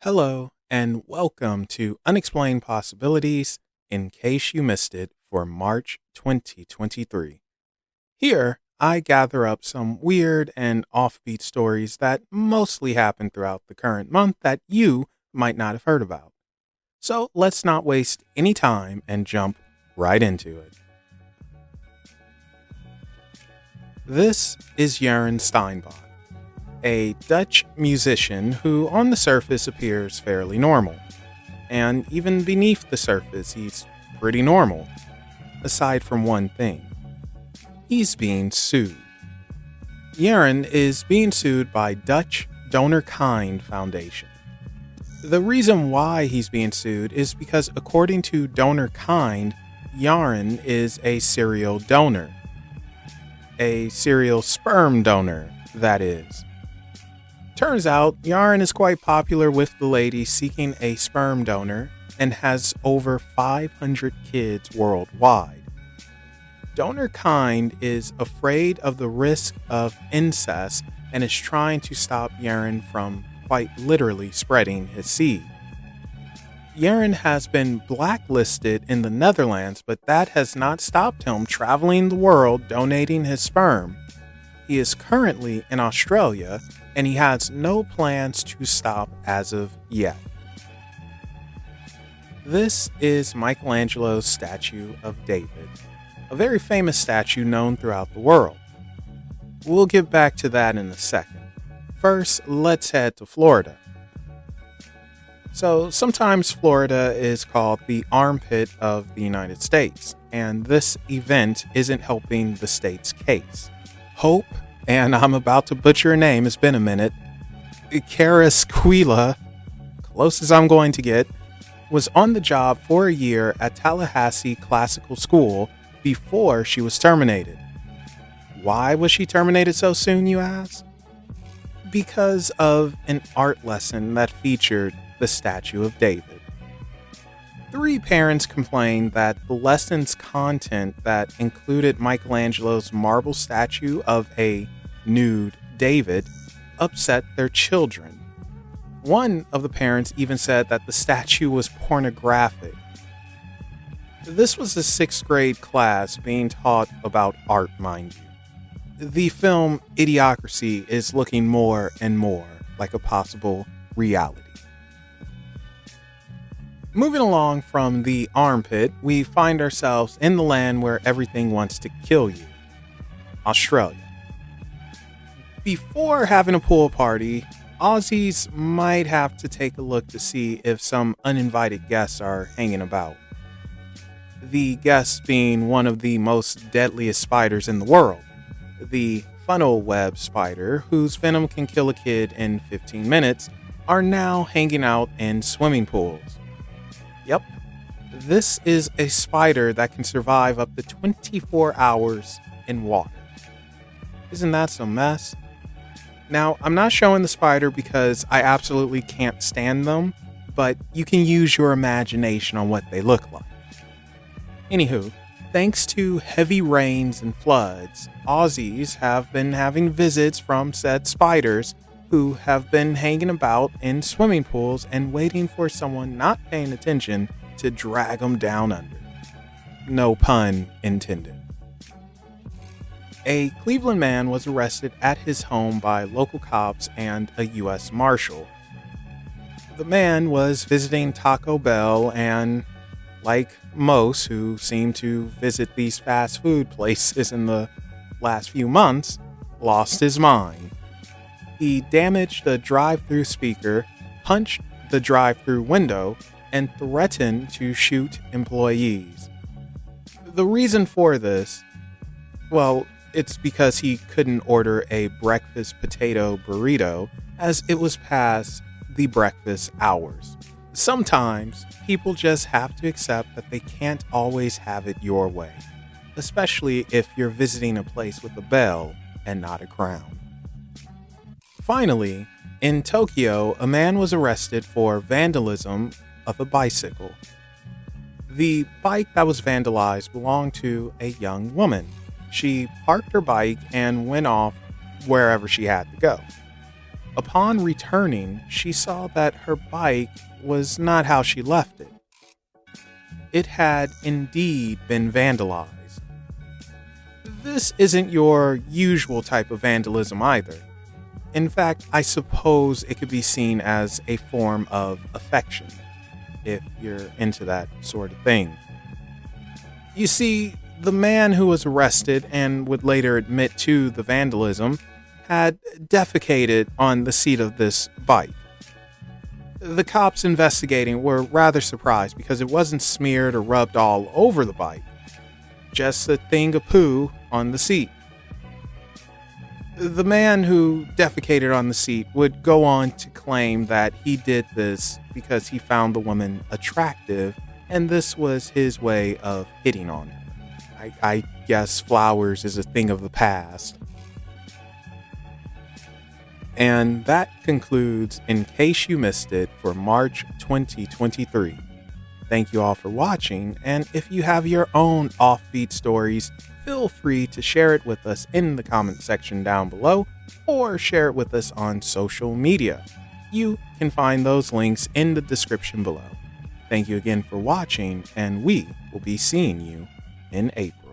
Hello, and welcome to Unexplained Possibilities in case you missed it for March 2023. Here, I gather up some weird and offbeat stories that mostly happen throughout the current month that you might not have heard about. So let's not waste any time and jump right into it. This is Jaren Steinbach, a Dutch musician who on the surface appears fairly normal. And even beneath the surface, he's pretty normal. Aside from one thing. He's being sued. Jaren is being sued by Dutch Donor Kind Foundation. The reason why he's being sued is because according to Donor Kind, Jaren is a serial donor. A serial sperm donor, that is. Turns out, Jaren is quite popular with the ladies seeking a sperm donor and has over 500 kids worldwide. Donor Kind is afraid of the risk of incest and is trying to stop Jaren from quite literally spreading his seed. Jaren has been blacklisted in the Netherlands, but that has not stopped him traveling the world donating his sperm. He is currently in Australia, and he has no plans to stop as of yet. This is Michelangelo's statue of David, a very famous statue known throughout the world. We'll get back to that in a second. First, let's head to Florida. So, sometimes Florida is called the armpit of the United States, and this event isn't helping the state's case. Hope, and I'm about to butcher her name, it's been a minute, Carasquilla, close as I'm going to get, was on the job for a year at Tallahassee Classical School before she was terminated. Why was she terminated so soon, you ask? Because of an art lesson that featured the statue of David. 3 parents complained that the lesson's content that included Michelangelo's marble statue of a nude David upset their children. One of the parents even said that the statue was pornographic. This was a 6th grade class being taught about art, mind you. The film Idiocracy is looking more and more like a possible reality. Moving along from the armpit, we find ourselves in the land where everything wants to kill you. Australia. Before having a pool party, Aussies might have to take a look to see if some uninvited guests are hanging about. The guests being one of the most deadliest spiders in the world, the funnel web spider, whose venom can kill a kid in 15 minutes, are now hanging out in swimming pools. Yep, this is a spider that can survive up to 24 hours in water. Isn't that some mess? Now, I'm not showing the spider because I absolutely can't stand them, but you can use your imagination on what they look like. Anywho, thanks to heavy rains and floods, Aussies have been having visits from said spiders who have been hanging about in swimming pools and waiting for someone not paying attention to drag them down under. No pun intended. A Cleveland man was arrested at his home by local cops and a U.S. Marshal. The man was visiting Taco Bell and, like most who seem to visit these fast food places in the last few months, lost his mind. He damaged the drive-thru speaker, punched the drive-thru window, and threatened to shoot employees. The reason for this, well, it's because he couldn't order a breakfast potato burrito as it was past the breakfast hours. Sometimes people just have to accept that they can't always have it your way, especially if you're visiting a place with a bell and not a crown. Finally, in Tokyo, a man was arrested for vandalism of a bicycle. The bike that was vandalized belonged to a young woman. She parked her bike and went off wherever she had to go. Upon returning, she saw that her bike was not how she left it. It had indeed been vandalized. This isn't your usual type of vandalism either. In fact, I suppose it could be seen as a form of affection, if you're into that sort of thing. You see, the man who was arrested and would later admit to the vandalism had defecated on the seat of this bike. The cops investigating were rather surprised because it wasn't smeared or rubbed all over the bike, just a thing of poo on the seat. The man who defecated on the seat would go on to claim that he did this because he found the woman attractive and this was his way of hitting on her. I guess flowers is a thing of the past. And that concludes In Case You Missed It for March 2023. Thank you all for watching, and if you have your own offbeat stories, feel free to share it with us in the comment section down below, or share it with us on social media. You can find those links in the description below. Thank you again for watching, and we will be seeing you in April.